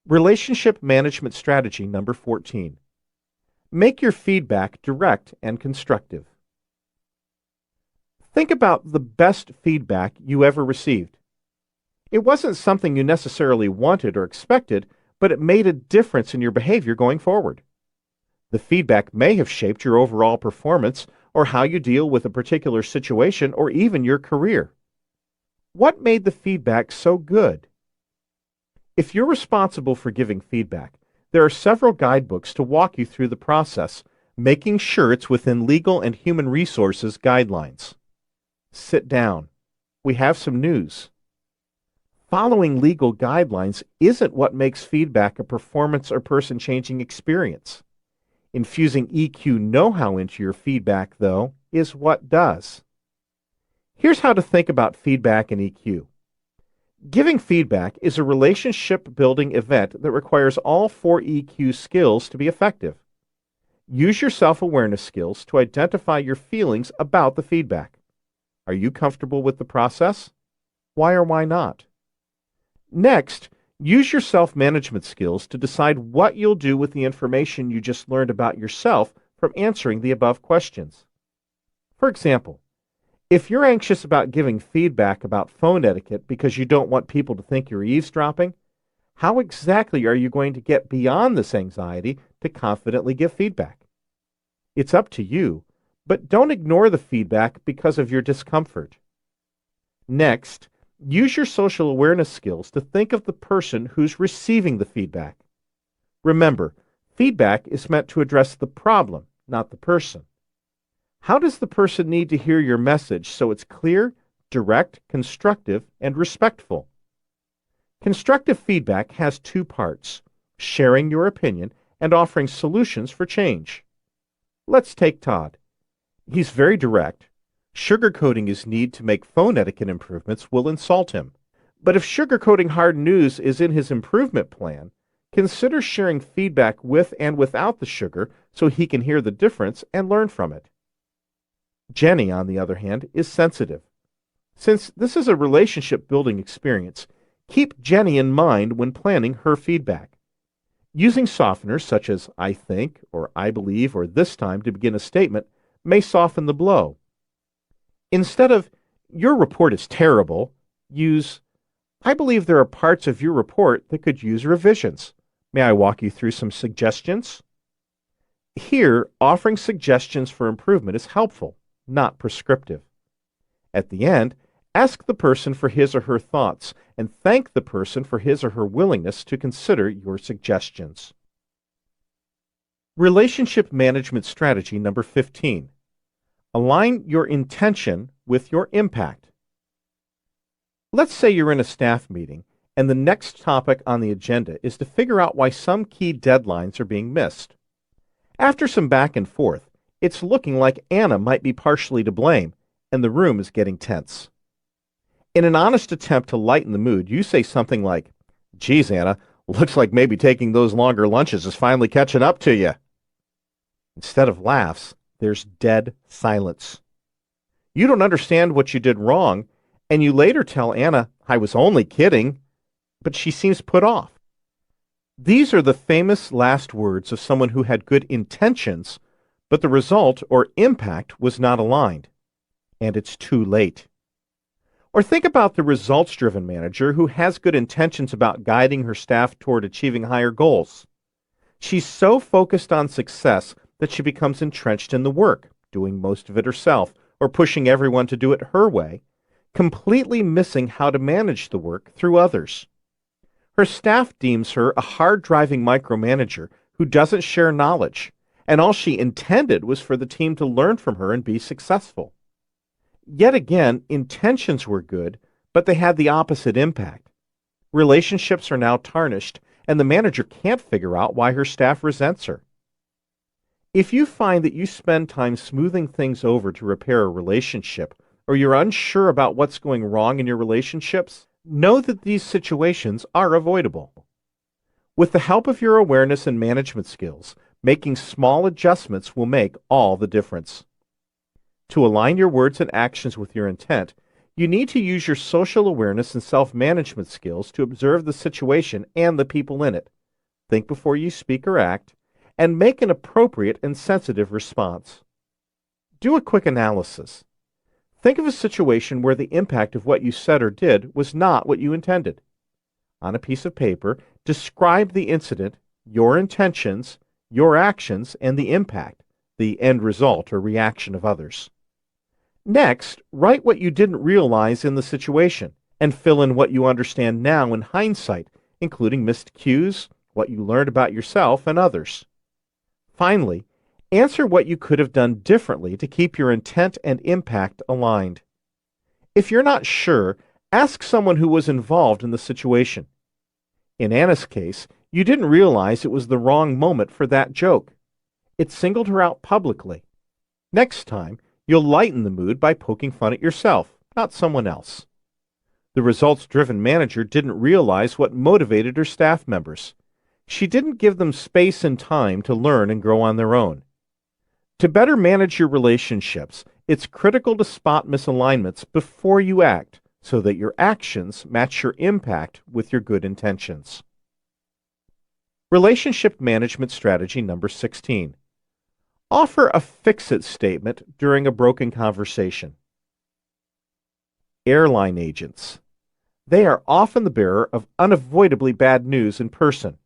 Relationship management strategy number 14. Make your feedback direct and constructive. Think about the best feedback you ever received. It wasn't something you necessarily wanted or expected, but it made a difference in your behavior going forward. The feedback may have shaped your overall performance or how you deal with a particular situation or even your career. What made the feedback so good? If you're responsible for giving feedback, there are several guidebooks to walk you through the process, making sure it's within legal and human resources guidelines. Sit down. We have some news. Following legal guidelines isn't what makes feedback a performance or person-changing experience. Infusing EQ know-how into your feedback, though, is what does. Here's how to think about feedback and EQ. Giving feedback is a relationship-building event that requires all four EQ skills to be effective. Use your self-awareness skills to identify your feelings about the feedback. Are you comfortable with the process? Why or why not? Next, use your self-management skills to decide what you'll do with the information you just learned about yourself from answering the above questions. For example, if you're anxious about giving feedback about phone etiquette because you don't want people to think you're eavesdropping, how exactly are you going to get beyond this anxiety to confidently give feedback? It's up to you, but don't ignore the feedback because of your discomfort. Next, use your social awareness skills to think of the person who's receiving the feedback. Remember, feedback is meant to address the problem, not the person. How does the person need to hear your message so it's clear, direct, constructive, and respectful? Constructive feedback has two parts: sharing your opinion and offering solutions for change. Let's take Todd. He's very direct. Sugarcoating his need to make phone etiquette improvements will insult him. But if sugarcoating hard news is in his improvement plan, consider sharing feedback with and without the sugar so he can hear the difference and learn from it. Jenny, on the other hand, is sensitive. Since this is a relationship-building experience, keep Jenny in mind when planning her feedback. Using softeners such as I think, or I believe, or this time to begin a statement may soften the blow. Instead of, your report is terrible, use, I believe there are parts of your report that could use revisions. May I walk you through some suggestions? Here, offering suggestions for improvement is helpful, not prescriptive. At the end, ask the person for his or her thoughts and thank the person for his or her willingness to consider your suggestions. Relationship management strategy number 15. Align your intention with your impact. Let's say you're in a staff meeting and the next topic on the agenda is to figure out why some key deadlines are being missed. After some back and forth, it's looking like Anna might be partially to blame, and the room is getting tense. In an honest attempt to lighten the mood, you say something like, "Geez, Anna, looks like maybe taking those longer lunches is finally catching up to you." Instead of laughs, there's dead silence. You don't understand what you did wrong, and you later tell Anna, "I was only kidding," but she seems put off. These are the famous last words of someone who had good intentions, but the result or impact was not aligned, and it's too late. Or think about the results-driven manager who has good intentions about guiding her staff toward achieving higher goals. She's so focused on success that she becomes entrenched in the work, doing most of it herself, or pushing everyone to do it her way, completely missing how to manage the work through others. Her staff deems her a hard-driving micromanager who doesn't share knowledge, and all she intended was for the team to learn from her and be successful. Yet again, intentions were good, but they had the opposite impact. Relationships are now tarnished, and the manager can't figure out why her staff resents her. If you find that you spend time smoothing things over to repair a relationship, or you're unsure about what's going wrong in your relationships, know that these situations are avoidable. With the help of your awareness and management skills, making small adjustments will make all the difference. To align your words and actions with your intent, you need to use your social awareness and self-management skills to observe the situation and the people in it, think before you speak or act, and make an appropriate and sensitive response. Do a quick analysis. Think of a situation where the impact of what you said or did was not what you intended. On a piece of paper, describe the incident, your intentions, your actions, and the impact, the end result or reaction of others. Next, write what you didn't realize in the situation and fill in what you understand now in hindsight, including missed cues, what you learned about yourself and others. Finally, answer what you could have done differently to keep your intent and impact aligned. If you're not sure, ask someone who was involved in the situation. In Anna's case, you didn't realize it was the wrong moment for that joke. It singled her out publicly. Next time, you'll lighten the mood by poking fun at yourself, not someone else. The results-driven manager didn't realize what motivated her staff members. She didn't give them space and time to learn and grow on their own. To better manage your relationships, it's critical to spot misalignments before you act so that your actions match your impact with your good intentions. Relationship management strategy number 16. Offer a fix-it statement during a broken conversation. Airline agents. They are often the bearer of unavoidably bad news in person.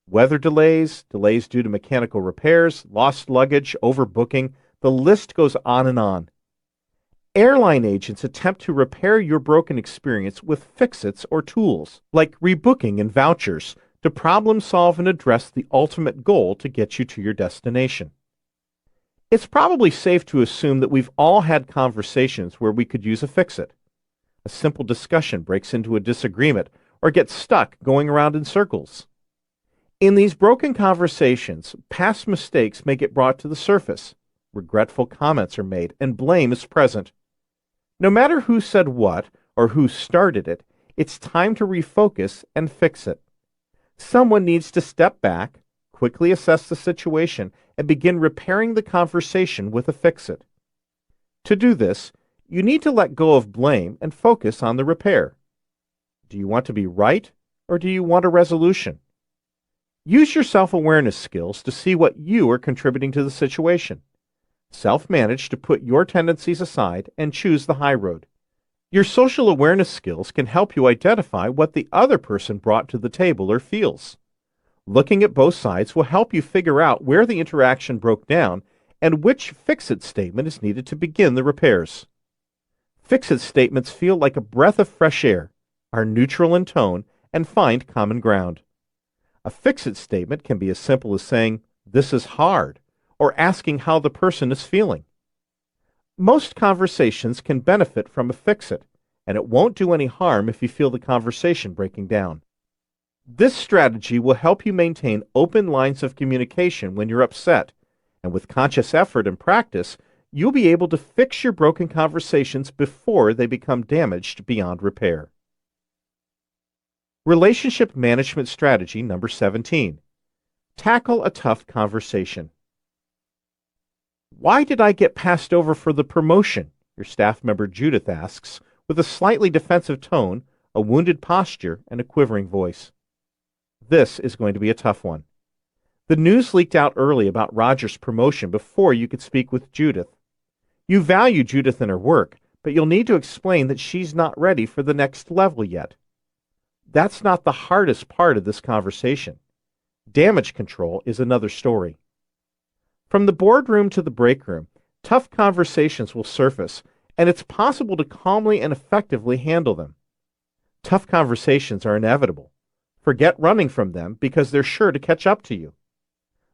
Weather delays, delays due to mechanical repairs, lost luggage, overbooking, the list goes on and on. Airline agents attempt to repair your broken experience with fix-its or tools, like rebooking and vouchers, to problem solve and address the ultimate goal to get you to your destination. It's probably safe to assume that we've all had conversations where we could use a fix-it. A simple discussion breaks into a disagreement or gets stuck going around in circles. In these broken conversations, past mistakes may get brought to the surface. Regretful comments are made, and blame is present. No matter who said what or who started it, it's time to refocus and fix it. Someone needs to step back, quickly assess the situation, and begin repairing the conversation with a fix-it. To do this, you need to let go of blame and focus on the repair. Do you want to be right, or do you want a resolution? Use your self-awareness skills to see what you are contributing to the situation. Self-manage to put your tendencies aside and choose the high road. Your social awareness skills can help you identify what the other person brought to the table or feels. Looking at both sides will help you figure out where the interaction broke down and which fix-it statement is needed to begin the repairs. Fix-it statements feel like a breath of fresh air, are neutral in tone, and find common ground. A fix-it statement can be as simple as saying, "This is hard," or asking how the person is feeling. Most conversations can benefit from a fix-it, and it won't do any harm if you feel the conversation breaking down. This strategy will help you maintain open lines of communication when you're upset, and with conscious effort and practice, you'll be able to fix your broken conversations before they become damaged beyond repair. Relationship management strategy number 17. Tackle a tough conversation. Why did I get passed over for the promotion? Your staff member Judith asks, with a slightly defensive tone, a wounded posture, and a quivering voice. This is going to be a tough one. The news leaked out early about Roger's promotion before you could speak with Judith. You value Judith and her work, but you'll need to explain that she's not ready for the next level yet. That's not the hardest part of this conversation. Damage control is another story. From the boardroom to the break room, tough conversations will surface, and it's possible to calmly and effectively handle them. Tough conversations are inevitable. Forget running from them because they're sure to catch up to you.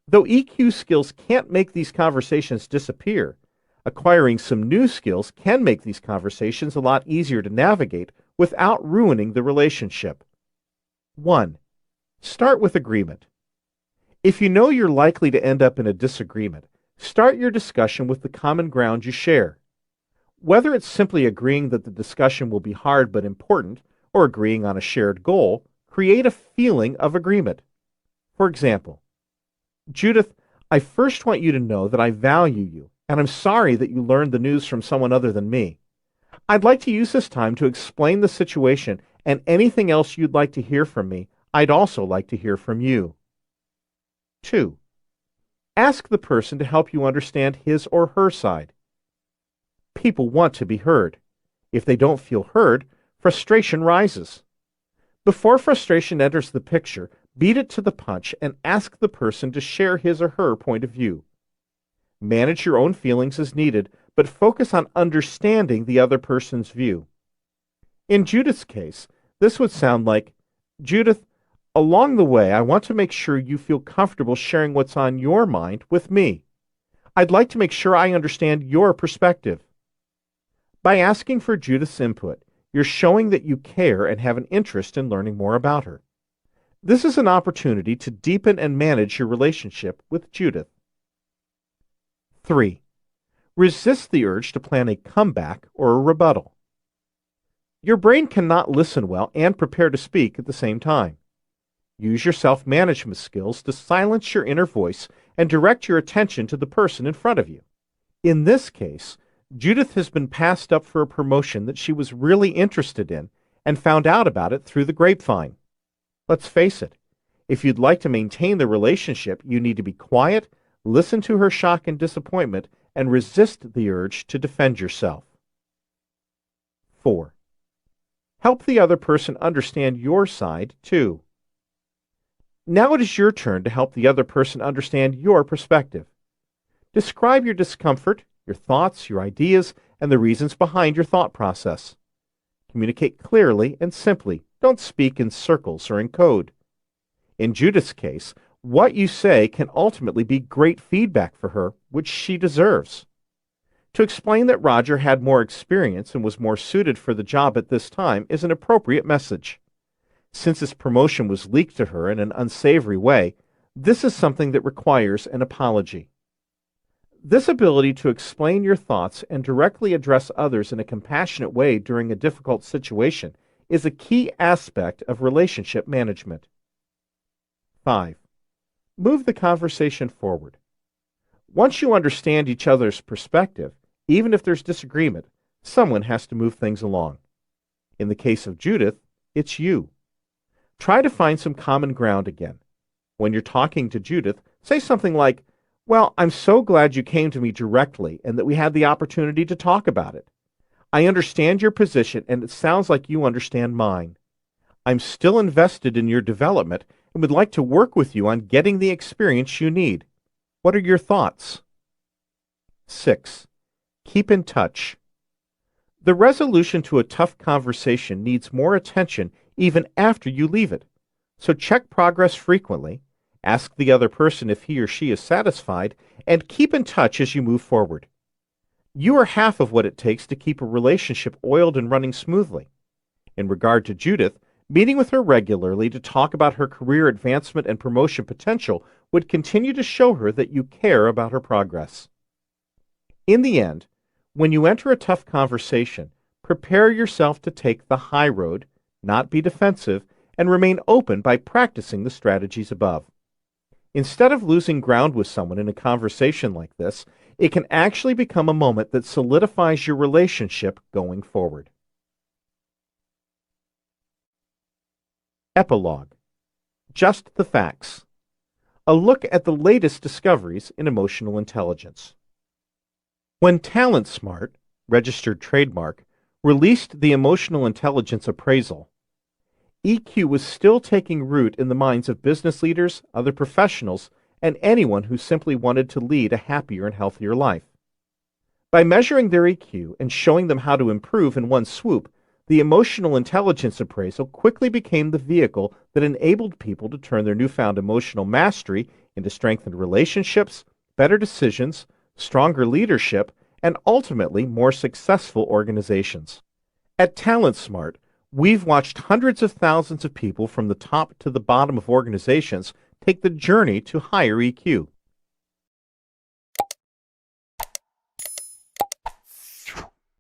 Though EQ skills can't make these conversations disappear, acquiring some new skills can make these conversations a lot easier to navigate without ruining the relationship. 1. Start with agreement. If you know you're likely to end up in a disagreement, start your discussion with the common ground you share. Whether it's simply agreeing that the discussion will be hard but important, or agreeing on a shared goal, create a feeling of agreement. For example, Judith, I first want you to know that I value you, and I'm sorry that you learned the news from someone other than me. I'd like to use this time to explain the situation, and anything else you'd like to hear from me, I'd also like to hear from you. 2. Ask the person to help you understand his or her side. People want to be heard. If they don't feel heard, frustration rises. Before frustration enters the picture, beat it to the punch and ask the person to share his or her point of view. Manage your own feelings as needed, but focus on understanding the other person's view. In Judith's case, this would sound like, Judith, along the way, I want to make sure you feel comfortable sharing what's on your mind with me. I'd like to make sure I understand your perspective. By asking for Judith's input, you're showing that you care and have an interest in learning more about her. This is an opportunity to deepen and manage your relationship with Judith. 3. Resist the urge to plan a comeback or a rebuttal. Your brain cannot listen well and prepare to speak at the same time. Use your self-management skills to silence your inner voice and direct your attention to the person in front of you. In this case, Judith has been passed up for a promotion that she was really interested in and found out about it through the grapevine. Let's face it, if you'd like to maintain the relationship, you need to be quiet, listen to her shock and disappointment, and resist the urge to defend yourself. 4. Help the other person understand your side, too. Now it is your turn to help the other person understand your perspective. Describe your discomfort, your thoughts, your ideas, and the reasons behind your thought process. Communicate clearly and simply. Don't speak in circles or in code. In Judith's case, what you say can ultimately be great feedback for her, which she deserves. To explain that Roger had more experience and was more suited for the job at this time is an appropriate message. Since his promotion was leaked to her in an unsavory way, this is something that requires an apology. This ability to explain your thoughts and directly address others in a compassionate way during a difficult situation is a key aspect of relationship management. 5. Move the conversation forward. Once you understand each other's perspective, even if there's disagreement, someone has to move things along. In the case of Judith, it's you. Try to find some common ground again. When you're talking to Judith, say something like, "Well, I'm so glad you came to me directly and that we had the opportunity to talk about it. I understand your position and it sounds like you understand mine. I'm still invested in your development and would like to work with you on getting the experience you need. What are your thoughts?" 6. Keep in touch. The resolution to a tough conversation needs more attention even after you leave it. So check progress frequently, ask the other person if he or she is satisfied, and keep in touch as you move forward. You are half of what it takes to keep a relationship oiled and running smoothly. In regard to Judith, meeting with her regularly to talk about her career advancement and promotion potential would continue to show her that you care about her progress. In the end, when you enter a tough conversation, prepare yourself to take the high road, not be defensive, and remain open by practicing the strategies above. Instead of losing ground with someone in a conversation like this, it can actually become a moment that solidifies your relationship going forward. Epilogue. Just the facts. A look at the latest discoveries in emotional intelligence. When TalentSmart, registered trademark, released the Emotional Intelligence Appraisal, EQ was still taking root in the minds of business leaders, other professionals, and anyone who simply wanted to lead a happier and healthier life. By measuring their EQ and showing them how to improve in one swoop, the Emotional Intelligence Appraisal quickly became the vehicle that enabled people to turn their newfound emotional mastery into strengthened relationships, better decisions, stronger leadership, and ultimately more successful organizations. At TalentSmart, we've watched hundreds of thousands of people from the top to the bottom of organizations take the journey to higher EQ.